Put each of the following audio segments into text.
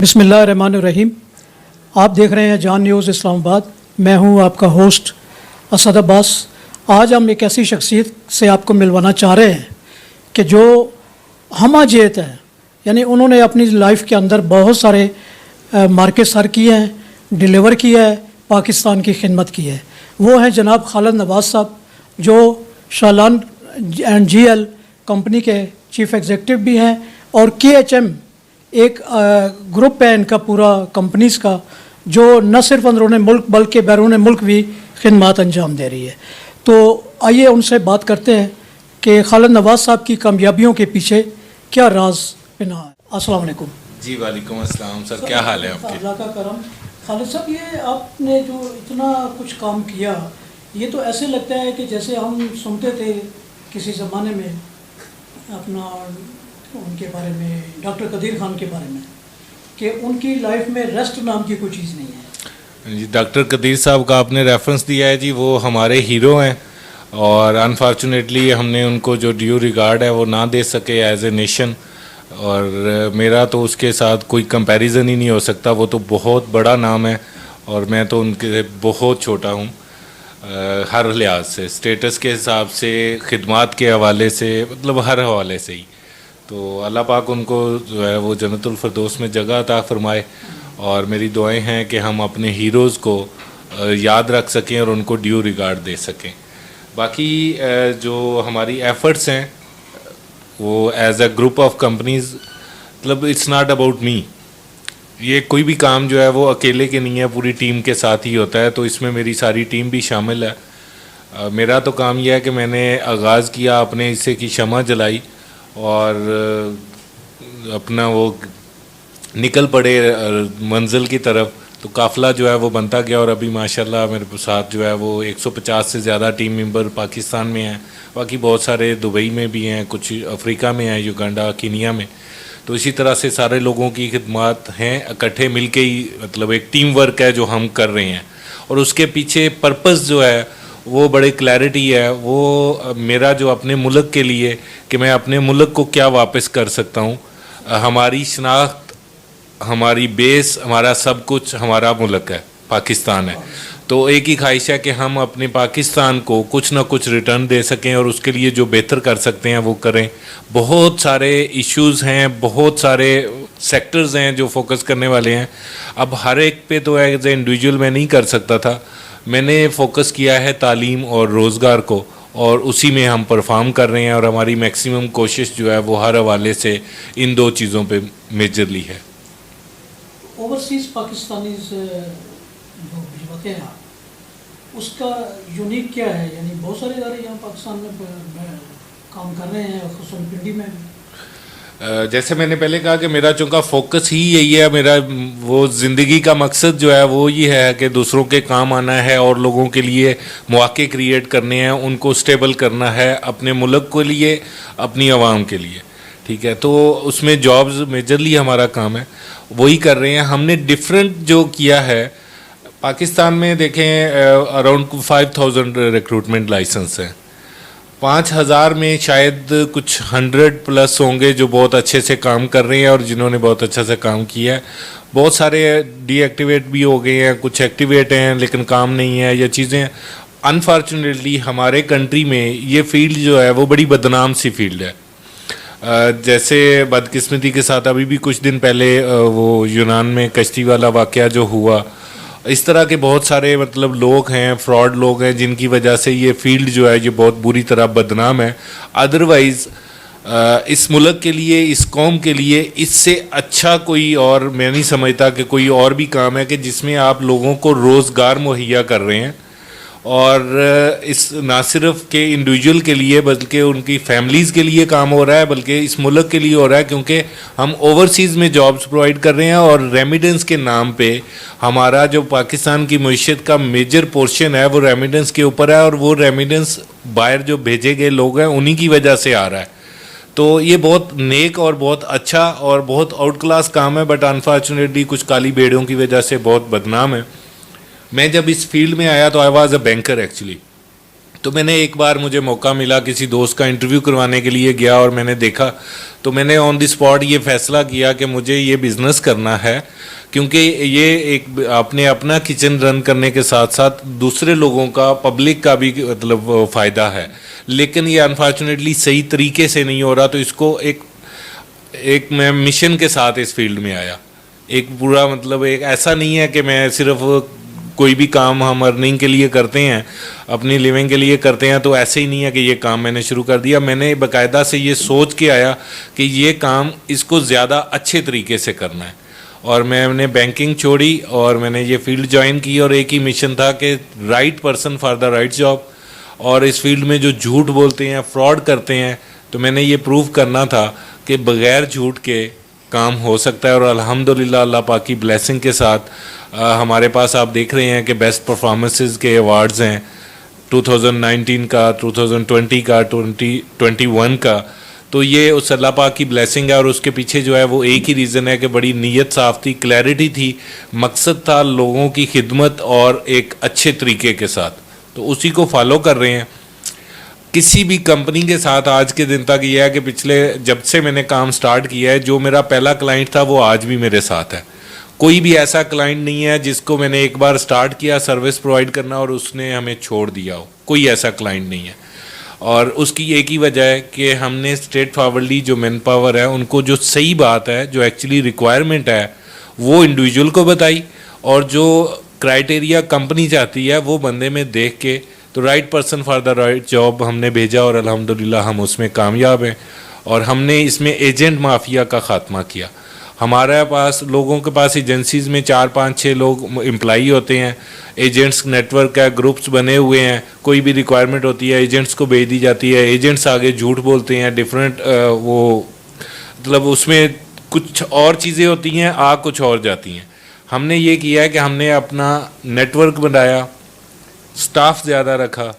बिस्मिल्लाहिर्रहमानिर्रहीम। आप देख रहे हैं जान न्यूज़ इस्लामाबाद। मैं हूं आपका होस्ट असद अब्बास। आज हम एक ऐसी शख्सियत से आपको मिलवाना चाह रहे हैं कि जो हमाजेत है, यानी उन्होंने अपनी लाइफ के अंदर बहुत सारे मार्केट सर किए हैं, डिलीवर किया है, पाकिस्तान की खिदमत की है। वो हैं जनाब खालिद नवाज साहब, जो शालान एंड GL कंपनी के चीफ एग्जीक्यूटिव भी हैं और KHM एक ग्रुप है इनका पूरा कंपनीज़ का, जो न सिर्फ अंदरूनी मुल्क बल्कि बैरून मुल्क भी खिदमत अंजाम दे रही है। तो आइए उनसे बात करते हैं कि खालिद नवाज साहब की कामयाबियों के पीछे क्या राज पिना है। अस्सलाम वालेकुम। जी वालेकुम अस्सलाम सर, क्या हाल है आपके? अल्लाह का करम। खालिद साहब, ये आपने जो इतना कुछ काम किया, ये तो ऐसे लगता है कि जैसे हम सुनते थे किसी ज़माने में अपना उनके बारे में, डॉक्टर कदीर खान के बारे में, कि उनकी लाइफ में रेस्ट नाम की कोई चीज़ नहीं है। जी, डॉक्टर कदीर साहब का आपने रेफरेंस दिया है जी, वो हमारे हीरो हैं और अनफॉर्चुनेटली हमने उनको जो ड्यू रिगार्ड है वो ना दे सके एज ए नेशन। और मेरा तो उसके साथ कोई कंपैरिजन ही नहीं हो सकता। वो तो बहुत बड़ा नाम है और मैं तो उनके बहुत छोटा हूँ हर लिहाज से, स्टेटस के हिसाब से, खिदमात के हवाले से, मतलब हर हवाले से ही। तो अल्लाह पाक उनको जो है वो जन्नतुल फिरदौस में जगह अता फरमाए और मेरी दुआएं हैं कि हम अपने हीरोज़ को याद रख सकें और उनको ड्यू रिगार्ड दे सकें। बाकी जो हमारी एफ़र्ट्स हैं वो as a group of companies, मतलब इट्स नॉट अबाउट मी। ये कोई भी काम जो है वो अकेले के नहीं है, पूरी टीम के साथ ही होता है। तो इसमें मेरी सारी टीम भी शामिल है। मेरा तो काम यह है कि मैंने आगाज़ किया, अपने हिस्से की शमा जलाई और अपना वो निकल पड़े मंजिल की तरफ। तो काफ़िला जो है वो बनता गया और अभी माशाल्लाह मेरे साथ जो है वो 150 से ज़्यादा टीम मेंबर पाकिस्तान में हैं। बाकी बहुत सारे दुबई में भी हैं, कुछ अफ्रीका में हैं, युगांडा, कीनिया में। तो इसी तरह से सारे लोगों की खिदमत हैं, इकट्ठे मिल के ही, मतलब एक टीम वर्क है जो हम कर रहे हैं। और उसके पीछे पर्पस जो है वो बड़े क्लैरिटी है। वो मेरा जो अपने मुल्क के लिए कि मैं अपने मुल्क को क्या वापस कर सकता हूँ। हमारी शनाख्त, हमारी बेस, हमारा सब कुछ हमारा मुल्क है, पाकिस्तान है। तो एक ही ख्वाहिश है कि हम अपने पाकिस्तान को कुछ ना कुछ रिटर्न दे सकें और उसके लिए जो बेहतर कर सकते हैं वो करें। बहुत सारे इश्यूज़ हैं, बहुत सारे सेक्टर्स हैं जो फोकस करने वाले हैं। अब हर एक पे तो एज ए इंडिविजुअल मैं नहीं कर सकता था। मैंने फोकस किया है तालीम और रोज़गार को और उसी में हम परफॉर्म कर रहे हैं और हमारी मैक्सिमम कोशिश जो है वो हर हवाले से इन दो चीज़ों पे मेजरली है। ओवरसीज़ पाकिस्तानीज़ जो भिजवाते हैं आप, उसका यूनिक क्या है? यानी बहुत सारे इदारे यहाँ पाकिस्तान में काम कर रहे हैं, खुसूसन पिंडी में। जैसे मैंने पहले कहा कि मेरा चूँकि फोकस ही यही है, मेरा वो ज़िंदगी का मकसद जो है वो ये है कि दूसरों के काम आना है और लोगों के लिए मौके क्रिएट करने हैं, उनको स्टेबल करना है, अपने मुल्क के लिए, अपनी आवाम के लिए। ठीक है, तो उसमें जॉब्स मेजरली हमारा काम है, वही कर रहे हैं। हमने डिफरेंट जो किया है पाकिस्तान में, देखें अराउंड 5000 रिक्रूटमेंट लाइसेंस हैं। 5000 में शायद कुछ 100 प्लस होंगे जो बहुत अच्छे से काम कर रहे हैं और जिन्होंने बहुत अच्छा से काम किया है। बहुत सारे डीएक्टिवेट भी हो गए हैं, कुछ एक्टिवेट हैं लेकिन काम नहीं है, ये चीज़ें। अनफॉर्चुनेटली हमारे कंट्री में ये फील्ड जो है वो बड़ी बदनाम सी फील्ड है। जैसे बदकिस्मती के साथ अभी भी कुछ दिन पहले वो यूनान में कश्ती वाला वाक़या जो हुआ, इस तरह के बहुत सारे मतलब लोग हैं, फ्रॉड लोग हैं, जिनकी वजह से ये फील्ड जो है ये बहुत बुरी तरह बदनाम है। अदरवाइज़ इस मुल्क के लिए, इस कौम के लिए इससे अच्छा कोई और मैं नहीं समझता कि कोई और भी काम है कि जिसमें आप लोगों को रोज़गार मुहैया कर रहे हैं। और इस ना सिर्फ के इंडिविजुअल के लिए बल्कि उनकी फैमिलीज़ के लिए काम हो रहा है, बल्कि इस मुल्क के लिए हो रहा है, क्योंकि हम ओवरसीज़ में जॉब्स प्रोवाइड कर रहे हैं और रेमिडेंस के नाम पे हमारा जो पाकिस्तान की मईशत का मेजर पोर्शन है वो रेमिडेंस के ऊपर है और वो रेमिडेंस बाहर जो भेजे गए लोग हैं उन्हीं की वजह से आ रहा है। तो ये बहुत नेक और बहुत अच्छा और बहुत आउट क्लास काम है, बट अनफॉर्चुनेटली कुछ काली बेड़ियों की वजह से बहुत बदनाम है। मैं जब इस फील्ड में आया तो I was a banker actually. तो मैंने एक बार मुझे मौका मिला, किसी दोस्त का इंटरव्यू करवाने के लिए गया और मैंने देखा, तो मैंने ऑन द स्पॉट ये फैसला किया कि मुझे ये बिज़नेस करना है, क्योंकि ये एक आपने अपना किचन रन करने के साथ साथ दूसरे लोगों का, पब्लिक का भी मतलब फ़ायदा है। लेकिन ये अनफॉर्चुनेटली सही तरीके से नहीं हो रहा, तो इसको एक मैं मिशन के साथ इस फील्ड में आया। एक पूरा मतलब एक ऐसा नहीं है कि मैं सिर्फ कोई भी काम हम अर्निंग के लिए करते हैं, अपनी लिविंग के लिए करते हैं, तो ऐसे ही नहीं है कि ये काम मैंने शुरू कर दिया। मैंने बाकायदा से ये सोच के आया कि ये काम इसको ज़्यादा अच्छे तरीके से करना है, और मैंने बैंकिंग छोड़ी और मैंने ये फील्ड ज्वाइन की, और एक ही मिशन था कि right person for the right job. और इस फील्ड में जो झूठ बोलते हैं, फ्रॉड करते हैं, तो मैंने ये प्रूव करना था कि बग़ैर झूठ के काम हो सकता है। और अल्हम्दुलिल्लाह अल्लाह पाक की ब्लेसिंग के साथ हमारे पास आप देख रहे हैं कि बेस्ट परफॉर्मेंसेस के अवार्ड्स हैं 2019 का, 2020 का, 2021 का। तो ये उस अल्लाह पाक की ब्लेसिंग है, और उसके पीछे जो है वो एक ही रीज़न है कि बड़ी नीयत साफ़ थी, क्लैरिटी थी, मकसद था लोगों की खिदमत और एक अच्छे तरीके के साथ, तो उसी को फॉलो कर रहे हैं। किसी भी कंपनी के साथ आज के दिन तक ये है कि पिछले जब से मैंने काम स्टार्ट किया है, जो मेरा पहला क्लाइंट था वो आज भी मेरे साथ है। कोई भी ऐसा क्लाइंट नहीं है जिसको मैंने एक बार स्टार्ट किया सर्विस प्रोवाइड करना और उसने हमें छोड़ दिया हो, कोई ऐसा क्लाइंट नहीं है। और उसकी एक ही वजह है कि हमने स्ट्रेट फॉरवर्डली जो मैन पावर है उनको जो सही बात है, जो एक्चुअली रिक्वायरमेंट है, वो इंडिविजुअल को बताई, और जो क्राइटेरिया कंपनी चाहती है वो बंदे में देख के तो right person for the right job हमने भेजा, और अल्हम्दुलिल्लाह हम उसमें कामयाब हैं। और हमने इसमें एजेंट माफिया का ख़ात्मा किया। हमारे पास लोगों के पास एजेंसीज़ में 4, 5, 6 लोग एम्प्लॉई होते हैं, एजेंट्स नेटवर्क है, ग्रुप्स बने हुए हैं, कोई भी रिक्वायरमेंट होती है एजेंट्स को भेज दी जाती है, एजेंट्स आगे झूठ बोलते हैं, डिफरेंट वो मतलब उसमें कुछ और चीज़ें होती हैं, आ कुछ और जाती हैं। हमने ये किया है कि हमने अपना नेटवर्क बनाया, स्टाफ ज़्यादा रखा,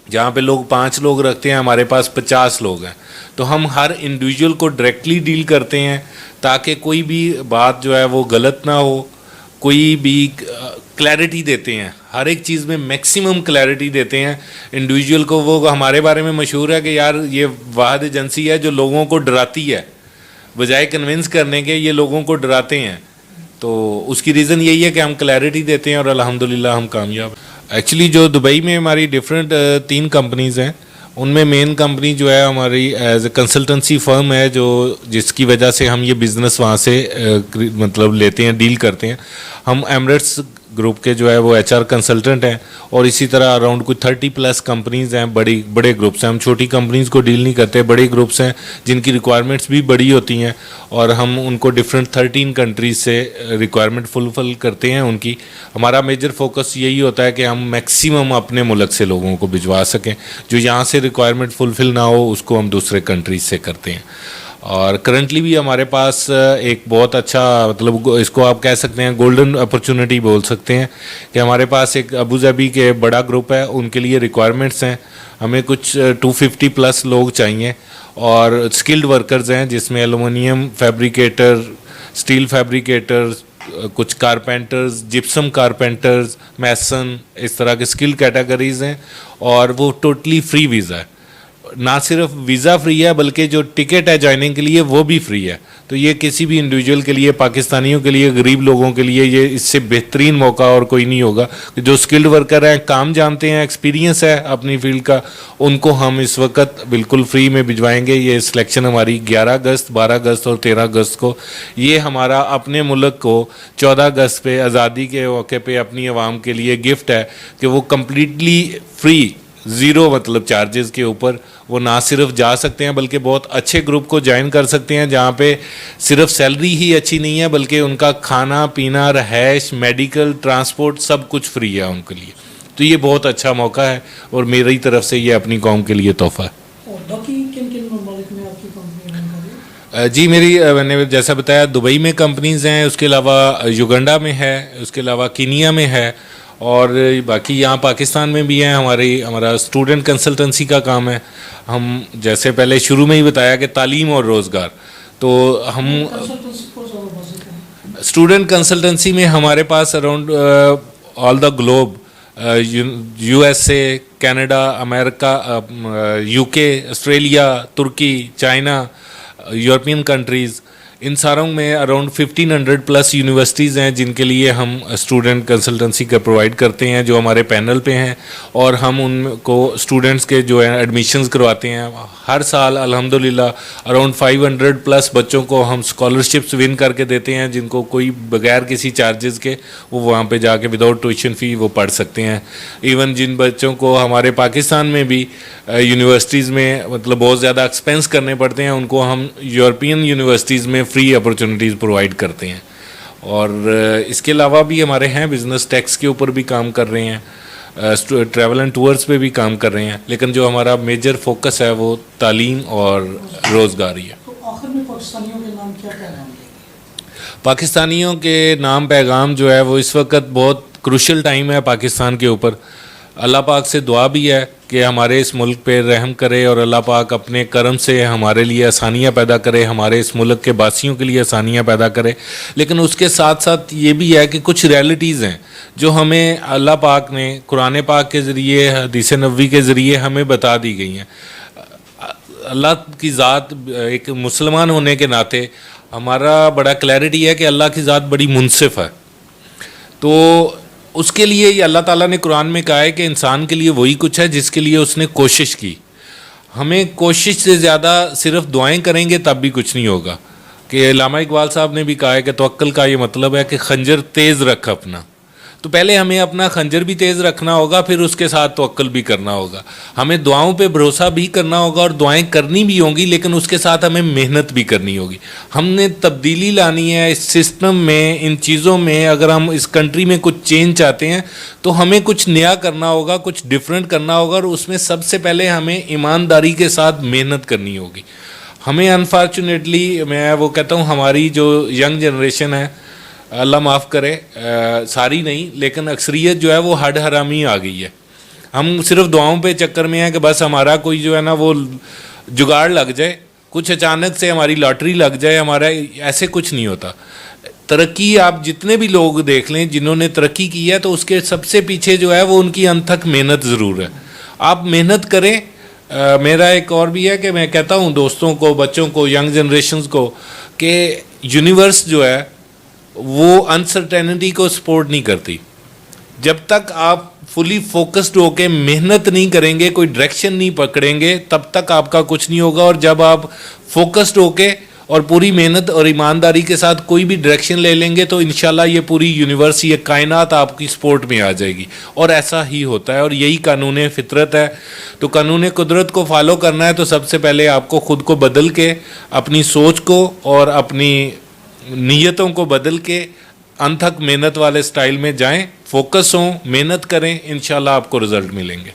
जहाँ पे लोग 5 लोग रखते हैं हमारे पास 50 लोग हैं, तो हम हर इंडिविजुअल को डायरेक्टली डील करते हैं ताकि कोई भी बात जो है वो गलत ना हो, कोई भी क्लैरिटी देते हैं, हर एक चीज़ में मैक्सिमम क्लैरिटी देते हैं इंडिविजुअल को। वो हमारे बारे में मशहूर है कि यार ये वाहिद एजेंसी है जो लोगों को डराती है, बजाय कन्विंस करने के ये लोगों को डराते हैं। तो उसकी रीज़न यही है कि हम क्लैरिटी देते हैं और अल्हम्दुलिल्लाह हम कामयाब। एक्चुअली जो दुबई में हमारी डिफरेंट 3 कंपनीज़ हैं, उनमें मेन कंपनी जो है हमारी एज ए कंसल्टेंसी फर्म है, जो जिसकी वजह से हम ये बिज़नेस वहाँ से मतलब लेते हैं, डील करते हैं। हम एमरेट्स ग्रुप के जो है वो HR कंसल्टेंट हैं, और इसी तरह अराउंड कुछ 30+ कंपनीज़ हैं, बड़े ग्रुप्स हैं। हम छोटी कंपनीज़ को डील नहीं करते, बड़े ग्रुप्स हैं जिनकी रिक्वायरमेंट्स भी बड़ी होती हैं, और हम उनको डिफरेंट 13 कंट्रीज से रिक्वायरमेंट फुलफिल करते हैं उनकी। हमारा मेजर फोकस यही होता है कि हम मैक्सिमम अपने मुल्क से लोगों को भिजवा सकें, जो यहाँ से रिक्वायरमेंट फुलफिल ना हो उसको हम दूसरे कंट्रीज से करते हैं। और करंटली भी हमारे पास एक बहुत अच्छा मतलब इसको आप कह सकते हैं गोल्डन अपॉर्चुनिटी बोल सकते हैं कि हमारे पास एक अबू धाबी के बड़ा ग्रुप है, उनके लिए रिक्वायरमेंट्स हैं। हमें कुछ 250+ लोग चाहिए, और स्किल्ड वर्कर्स हैं जिसमें एलुमिनियम फैब्रिकेटर, स्टील फैब्रिकेटर, कुछ कारपेंटर्स, जिप्सम कारपेंटर्स, मैसन, इस तरह के स्किल कैटेगरीज हैं। और वो टोटली फ्री वीज़ा है, ना सिर्फ वीज़ा फ्री है बल्कि जो टिकट है ज्वाइनिंग के लिए वो भी फ्री है। तो ये किसी भी इंडिविजुअल के लिए, पाकिस्तानियों के लिए, गरीब लोगों के लिए ये इससे बेहतरीन मौका और कोई नहीं होगा। जो स्किल्ड वर्कर हैं, काम जानते हैं, एक्सपीरियंस है अपनी फील्ड का, उनको हम इस वक्त बिल्कुल फ्री में भिजवाएंगे। ये सिलेक्शन हमारी 11 अगस्त, 12 अगस्त और 13 अगस्त को। ये हमारा अपने मुल्क को 14 अगस्त पे आज़ादी के मौके पे अपनी आवाम के लिए गिफ्ट है कि वो कम्प्लीटली फ्री, ज़ीरो मतलब चार्जेस के ऊपर वो ना सिर्फ जा सकते हैं बल्कि बहुत अच्छे ग्रुप को ज्वाइन कर सकते हैं, जहाँ पे सिर्फ सैलरी ही अच्छी नहीं है बल्कि उनका खाना पीना, रहायश, मेडिकल, ट्रांसपोर्ट सब कुछ फ्री है उनके लिए। तो ये बहुत अच्छा मौका है और मेरी तरफ से ये अपनी कौम के लिए तोहफा है। और बाकी किन किन ममालिक में आपकी कंपनी रन कर रही है? जी मैंने जैसा बताया दुबई में कंपनीज़ हैं, उसके अलावा युगांडा में है, उसके अलावा कीनिया में है, और बाकी यहाँ पाकिस्तान में भी हैं। हमारा स्टूडेंट कंसल्टेंसी का काम है। हम जैसे पहले शुरू में ही बताया कि तालीम और रोज़गार, तो हम स्टूडेंट कंसल्टेंसी में हमारे पास around all the globe, USA, Canada, America, UK, Australia, तुर्की, चाइना, यूरोपियन कंट्रीज़, इन सारों में अराउंड 1500 प्लस यूनिवर्सिटीज़ हैं जिनके लिए हम स्टूडेंट कंसल्टेंसी का प्रोवाइड करते हैं, जो हमारे पैनल पे हैं, और हम उनको स्टूडेंट्स के जो है एडमिशन्स करवाते हैं। हर साल अल्हम्दुलिल्लाह अराउंड 500 प्लस बच्चों को हम स्कॉलरशिप्स विन करके देते हैं, जिनको कोई बगैर किसी चार्जेस के वो वहाँ पे जाके विदाउट ट्यूशन फ़ी वो पढ़ सकते हैं। इवन जिन बच्चों को हमारे पाकिस्तान में भी यूनिवर्सिटीज़ में मतलब बहुत ज़्यादा एक्सपेंस करने पड़ते हैं, उनको हम यूरोपियन यूनिवर्सिटीज़ में फ्री अपॉर्चुनिटीज़ प्रोवाइड करते हैं। और इसके अलावा भी हमारे हैं बिज़नेस टैक्स के ऊपर भी काम कर रहे हैं, ट्रैवल एंड टूर्स पे भी काम कर रहे हैं, लेकिन जो हमारा मेजर फोकस है वो तालीम और रोज़गार ही है। तो आखिर में पाकिस्तानियों के नाम क्या पैगाम देंगे? पाकिस्तानियों के नाम पैगाम जो है वो इस वक्त बहुत क्रूशल टाइम है पाकिस्तान के ऊपर। अल्लाह पाक से दुआ भी है कि हमारे इस मुल्क पे रहम करे और अल्लाह पाक अपने करम से हमारे लिए आसानियाँ पैदा करे, हमारे इस मुल्क के बासियों के लिए आसानियाँ पैदा करे। लेकिन उसके साथ साथ ये भी है कि कुछ रियलिटीज़ हैं जो हमें अल्लाह पाक ने कुरान पाक के ज़रिए, हदीस नबवी के ज़रिए हमें बता दी गई हैं। अल्लाह की ज़ात, एक मुसलमान होने के नाते हमारा बड़ा क्लैरिटी है कि अल्लाह की ज़ात बड़ी मुनसिफ है। तो उसके लिए ये अल्लाह ताला ने कुरान में कहा है कि इंसान के लिए वही कुछ है जिसके लिए उसने कोशिश की। हमें कोशिश से ज़्यादा सिर्फ दुआएं करेंगे तब भी कुछ नहीं होगा। कि अल्लामा इकबाल साहब ने भी कहा है कि तवक्कुल का ये मतलब है कि खंजर तेज़ रख अपना। तो पहले हमें अपना खंजर भी तेज़ रखना होगा, फिर उसके साथ तवक्कुल भी करना होगा। हमें दुआओं पे भरोसा भी करना होगा और दुआएं करनी भी होंगी, लेकिन उसके साथ हमें मेहनत भी करनी होगी। हमने तब्दीली लानी है इस सिस्टम में, इन चीज़ों में। अगर हम इस कंट्री में कुछ चेंज चाहते हैं तो हमें कुछ नया करना होगा, कुछ डिफरेंट करना होगा, और उसमें सबसे पहले हमें ईमानदारी के साथ मेहनत करनी होगी। हमें अनफॉर्चुनेटली, मैं वो कहता हूँ, हमारी जो यंग जनरेशन है, अल्लाह माफ़ करे, सारी नहीं लेकिन अक्सरियत जो है वो हड हरामी आ गई है। हम सिर्फ दुआओं पे चक्कर में है कि बस हमारा कोई जो है ना वो जुगाड़ लग जाए, कुछ अचानक से हमारी लॉटरी लग जाए, हमारा ऐसे कुछ नहीं होता। तरक्की आप जितने भी लोग देख लें जिन्होंने तरक्की की है, तो उसके सबसे पीछे जो है वो उनकी अनथक मेहनत ज़रूर है। आप मेहनत करें। मेरा एक और भी है कि मैं कहता हूँ दोस्तों को, बच्चों को, यंग जनरेशन्स को कि यूनिवर्स जो है वो अनसर्टेनिटी को सपोर्ट नहीं करती। जब तक आप फुली फोकस्ड होके मेहनत नहीं करेंगे, कोई डायरेक्शन नहीं पकड़ेंगे, तब तक आपका कुछ नहीं होगा। और जब आप फोकस्ड होके और पूरी मेहनत और ईमानदारी के साथ कोई भी डायरेक्शन ले लेंगे तो इंशाल्लाह ये पूरी यूनिवर्स, ये कायनात आपकी सपोर्ट में आ जाएगी। और ऐसा ही होता है, और यही कानून फितरत है। तो कानून कुदरत को फॉलो करना है तो सबसे पहले आपको खुद को बदल के, अपनी सोच को और अपनी नीयतों को बदल के अनथक मेहनत वाले स्टाइल में जाएं, फोकस हों, मेहनत करें, इंशाल्लाह आपको रिजल्ट मिलेंगे।